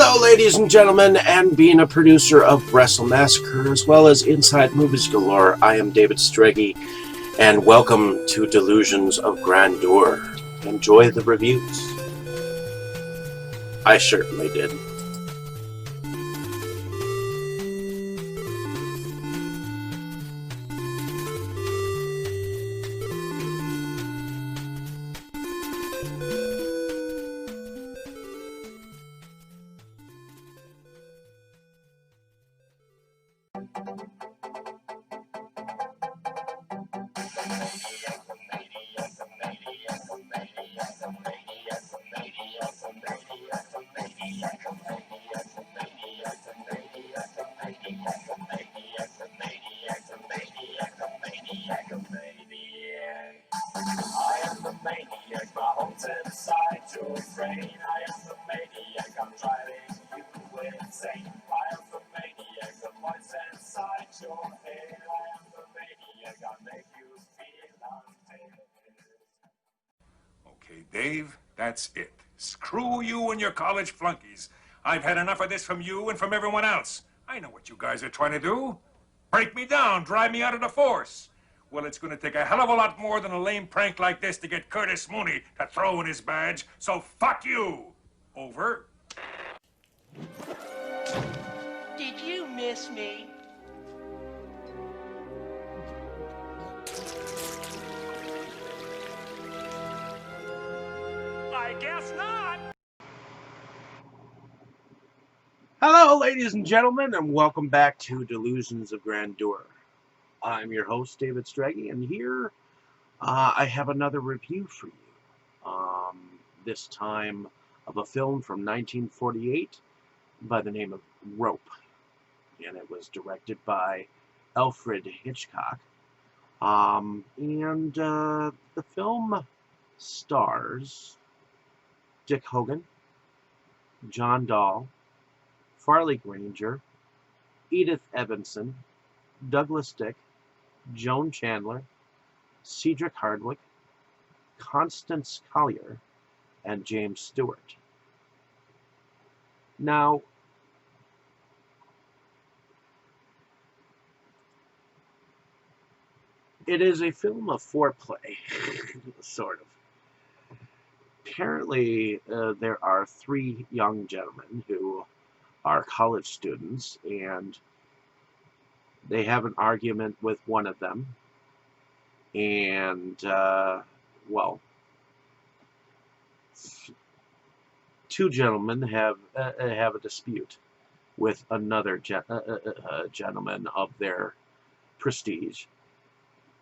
Hello, ladies and gentlemen, and being a producer of Wrestle Massacre as well as Inside Movies Galore, I am David Streggy, and welcome to Delusions of Grandeur. Enjoy the reviews. I certainly did. Okay, Dave, that's it. Screw you and your college flunkies. I've had enough of this from you and from everyone else. I know what you guys are trying to do. Break me down, drive me out of the force. Well, it's going to take a hell of a lot more than a lame prank like this to get Curtis Mooney to throw in his badge, so fuck you! Over. Did you miss me? I guess not. Hello, ladies and gentlemen, and welcome back to Delusions of Grandeur. I'm your host, David Streggy, and here I have another review for you. This time of a film from 1948 by the name of Rope, and it was directed by Alfred Hitchcock. The film stars Dick Hogan, John Dahl, Farley Granger, Edith Evanson, Douglas Dick, Joan Chandler, Cedric Hardwicke, Constance Collier, and James Stewart. Now, it is a film of foreplay, sort of. Apparently, there are three young gentlemen who are college students, and they have an argument with one of them, and, two gentlemen have a dispute with another gentleman of their prestige,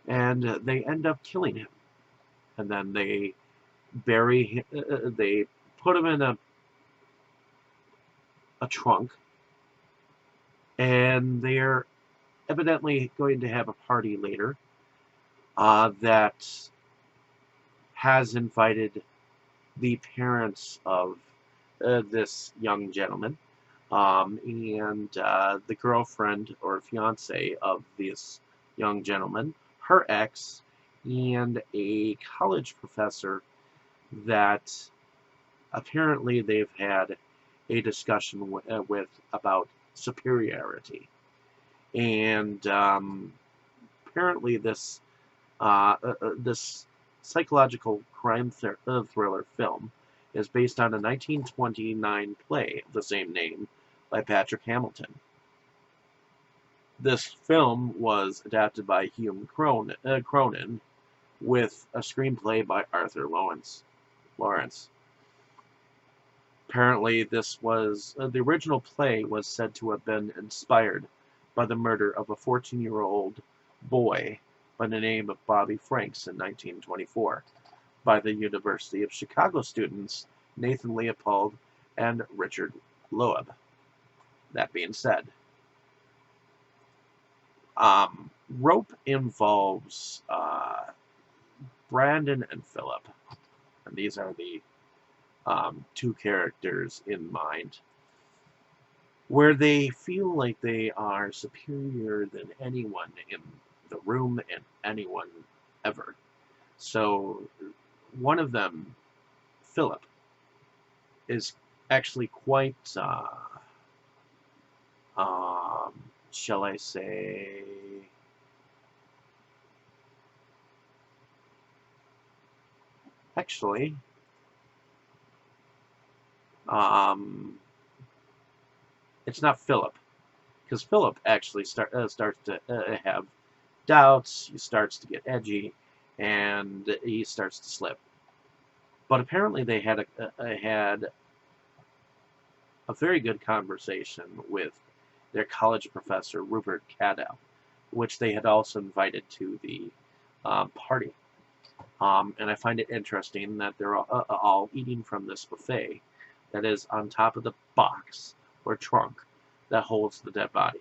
and they end up killing him, and then they bury him, they put him in a trunk, and they're evidently going to have a party later that has invited the parents of this young gentleman, and the girlfriend or fiance of this young gentleman, her ex, and a college professor that apparently they've had a discussion with about superiority. And apparently this this psychological crime thriller film is based on a 1929 play of the same name by Patrick Hamilton. This film was adapted by Hume Cronin with a screenplay by Arthur Lawrence. Apparently, this was the original play was said to have been inspired by the murder of a 14-year-old boy by the name of Bobby Franks in 1924 by the University of Chicago students Nathan Leopold and Richard Loeb. That being said, Rope involves Brandon and Philip, and these are the two characters in mind, where they feel like they are superior than anyone in the room and anyone ever. So one of them, Philip, is actually quite, shall I say, actually, um, it's not Philip, because Philip actually starts to have doubts. He starts to get edgy, and he starts to slip. But apparently, they had a very good conversation with their college professor, Rupert Cadell, which they had also invited to the party. And I find it interesting that they're all eating from this buffet that is on top of the box or trunk that holds the dead body.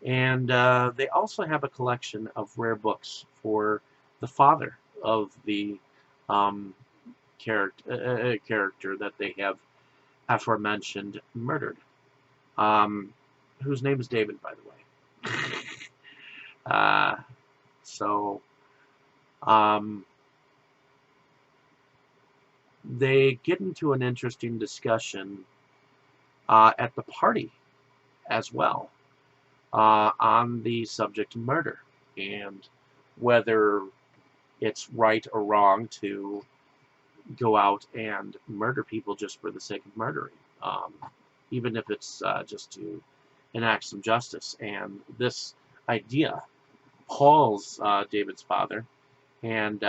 And they also have a collection of rare books for the father of the um, character that they have aforementioned murdered, whose name is David, by the way. uh, so um, they get into an interesting discussion at the party as well on the subject of murder and whether it's right or wrong to go out and murder people just for the sake of murdering, even if it's just to enact some justice. And this idea Paul's David's father, and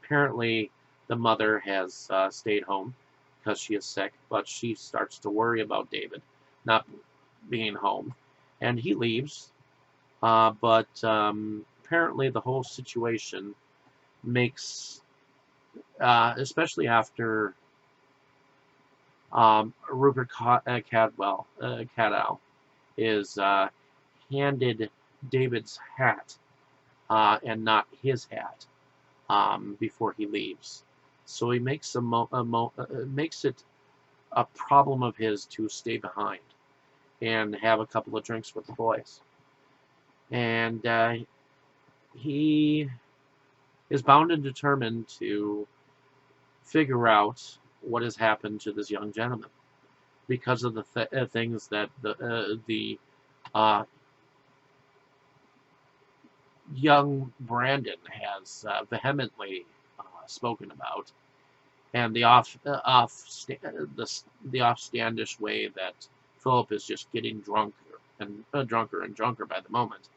apparently the mother has stayed home because she is sick, but she starts to worry about David not being home, and he leaves. But apparently the whole situation makes, especially after Rupert Cadell is handed David's hat and not his hat before he leaves. So he makes makes it a problem of his to stay behind and have a couple of drinks with the boys. And he is bound and determined to figure out what has happened to this young gentleman because of the things that the young Brandon has vehemently spoken about, and the offstandish way that Philip is just getting drunker and drunker by the moment.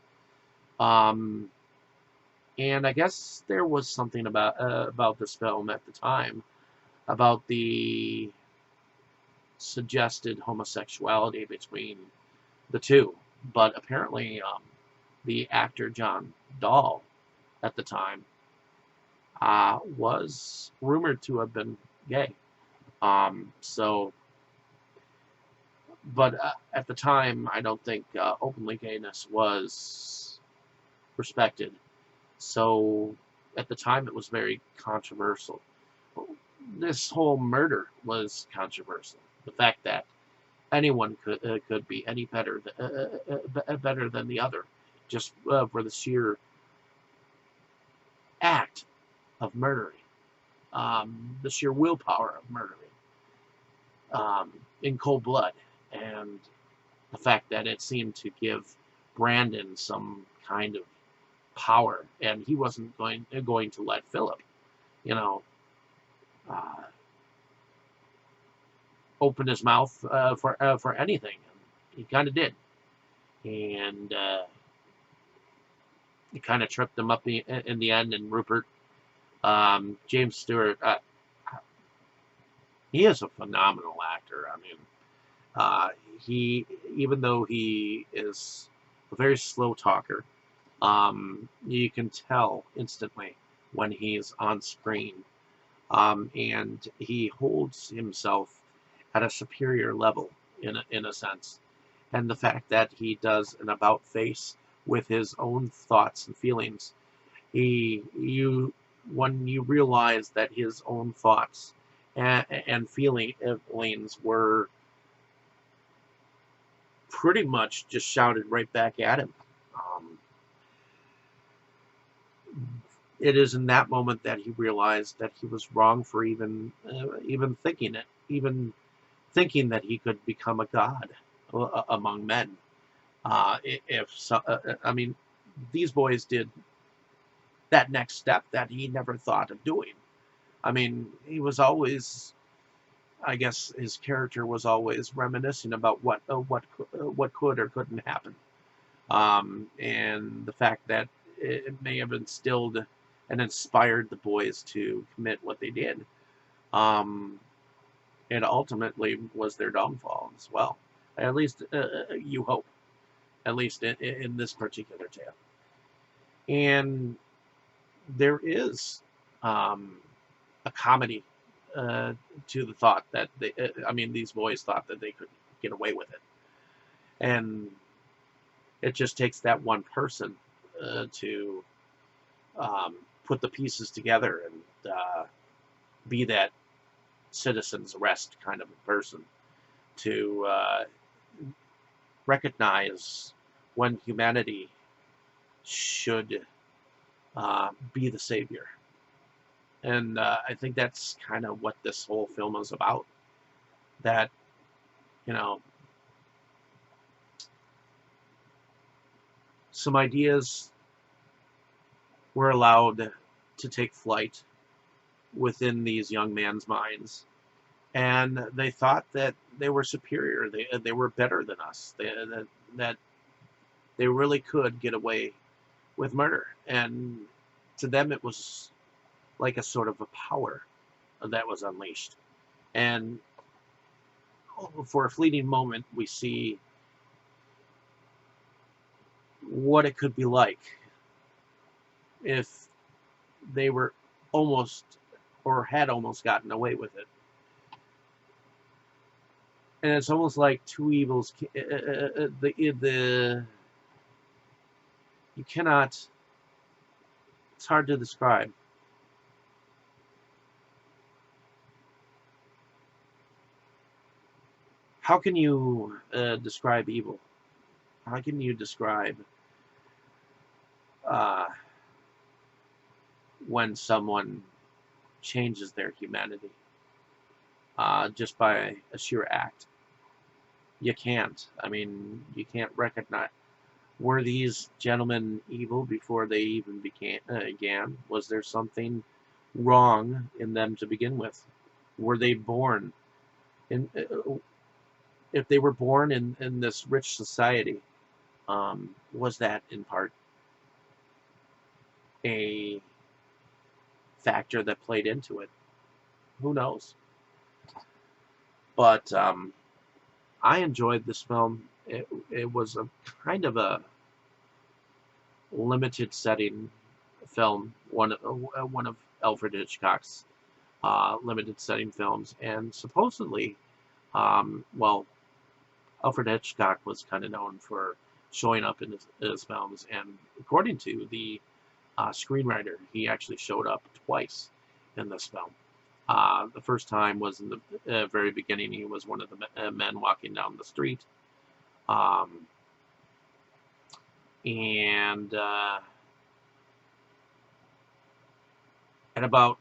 And I guess there was something about this film at the time about the suggested homosexuality between the two, but apparently the actor John Dahl at the time was rumored to have been gay. So, but at the time, I don't think openly gayness was respected. So, at the time, it was very controversial. This whole murder was controversial. The fact that anyone could be any better better than the other, just for the sheer act of murdering, the sheer willpower of murdering in cold blood, and the fact that it seemed to give Brandon some kind of power, and he wasn't going to let Philip, you know, uh, open his mouth for anything. He kind of did, and it kind of tripped him up in the end. And Rupert, James Stewart, he is a phenomenal actor. I mean, he, even though he is a very slow talker, you can tell instantly when he's on screen, and he holds himself at a superior level in a sense. And the fact that he does an about face with his own thoughts and feelings, when you realize that his own thoughts and feelings were pretty much just shouted right back at him. it is in that moment that he realized that he was wrong for even thinking it, even thinking that he could become a god among men. If so, I mean, these boys did that next step that he never thought of doing. I mean, he was always, I guess, his character was always reminiscing about what could or couldn't happen, and the fact that it may have instilled and inspired the boys to commit what they did. Um, it ultimately was their downfall as well. At least you hope, at least in this particular tale. And there is um, a comedy uh, to the thought that I mean, these boys thought that they could get away with it, and it just takes that one person to put the pieces together and be that citizen's arrest kind of a person to recognize when humanity should be the savior. And I think that's kind of what this whole film is about. That, you know, some ideas were allowed to take flight within these young men's minds. And they thought that they were superior, they were better than us, that they really could get away with murder. And to them, it was like a sort of a power that was unleashed. And for a fleeting moment, we see what it could be like if they were almost or had almost gotten away with it. And it's almost like two evils. The you cannot. It's hard to describe. How can you describe evil? How can you describe uh, when someone changes their humanity just by a sheer act? You can't. I mean, you can't recognize. Were these gentlemen evil before they even began? Was there something wrong in them to begin with? Were they born in? If they were born in this rich society, was that in part a factor that played into it? Who knows? But I enjoyed this film. It was a kind of a limited setting film, one of Alfred Hitchcock's limited setting films, and supposedly, well, Alfred Hitchcock was kind of known for showing up in his films, and according to the screenwriter, he actually showed up twice in this film. The first time was in the very beginning. He was one of the men walking down the street. And at about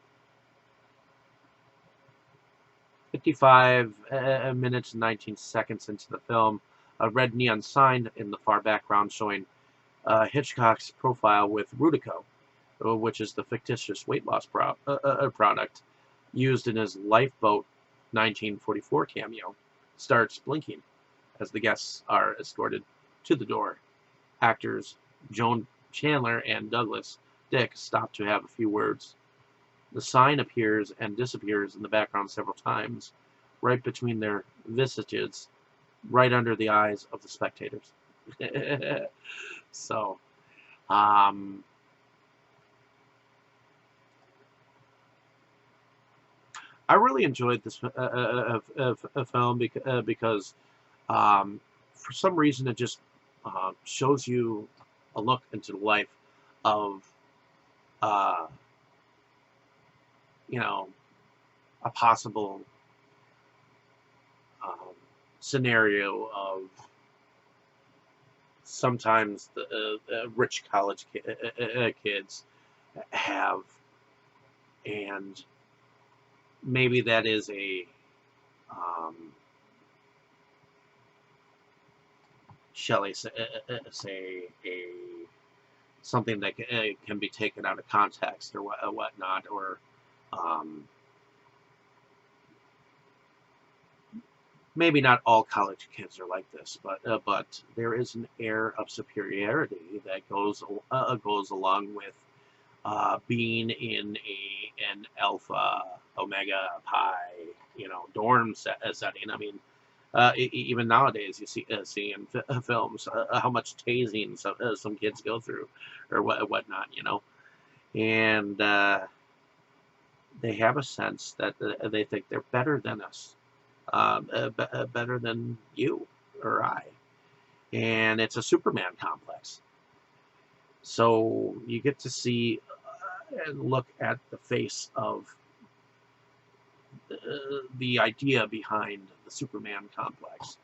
55 minutes and 19 seconds into the film, a red neon sign in the far background showing Hitchcock's profile with Rudico, which is the fictitious weight loss product used in his Lifeboat 1944 cameo, starts blinking as the guests are escorted to the door. Actors Joan Chandler and Douglas Dick stop to have a few words. The sign appears and disappears in the background several times, right between their visages, right under the eyes of the spectators. So, I really enjoyed this film because for some reason it just shows you a look into the life of you know, a possible scenario of sometimes the rich college kids have, and maybe that is a shall I say a something that can be taken out of context or whatnot, or um, maybe not all college kids are like this, but there is an air of superiority that goes along with being in an alpha, omega, pi, dorm setting. I mean, even nowadays, you see in films how much tasing some kids go through, or whatnot, and they have a sense that they think they're better than us, better than you or I, and it's a Superman complex. So you get to see and look at the face of the idea behind the Superman complex.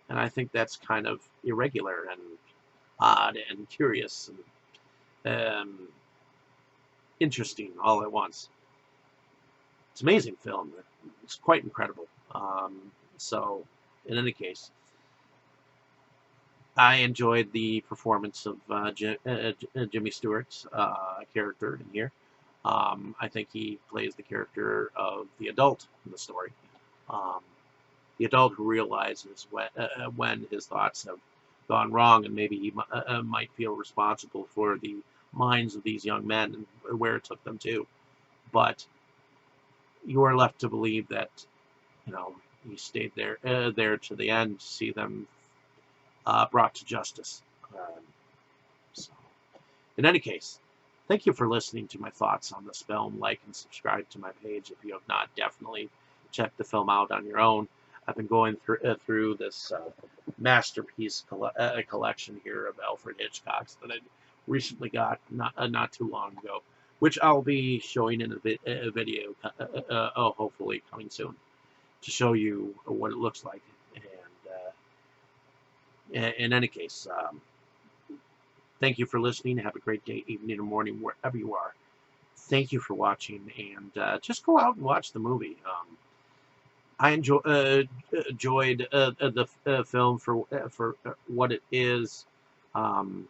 And I think that's kind of irregular and odd and curious and interesting all at once. It's an amazing film. It's quite incredible. So, in any case, I enjoyed the performance of Jimmy Stewart's character in here. I think he plays the character of the adult in the story. The adult who realizes when his thoughts have gone wrong, and maybe he might feel responsible for the minds of these young men and where it took them to. But you are left to believe that, he stayed there to the end to see them brought to justice. So, in any case, thank you for listening to my thoughts on this film. Like and subscribe to my page if you have not. Definitely check the film out on your own. I've been going through this masterpiece collection here of Alfred Hitchcock's that I recently got not too long ago, which I'll be showing in a video, hopefully coming soon, to show you what it looks like. And in any case, thank you for listening. Have a great day, evening, or morning, wherever you are. Thank you for watching, and just go out and watch the movie. I enjoyed the film for what it is. Some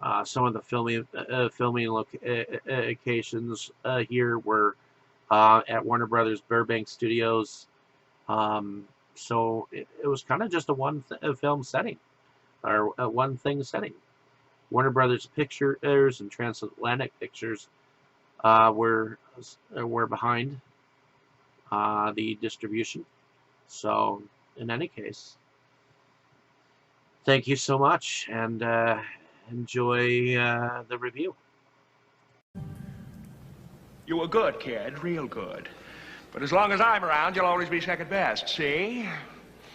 of the filming locations here were at Warner Brothers Burbank Studios. So it was kind of just a film setting, or a one thing setting. Warner Brothers Pictures and Transatlantic Pictures were behind the distribution. So in any case, thank you so much, and enjoy the review. You were good, kid, real good. But as long as I'm around, you'll always be second best, see?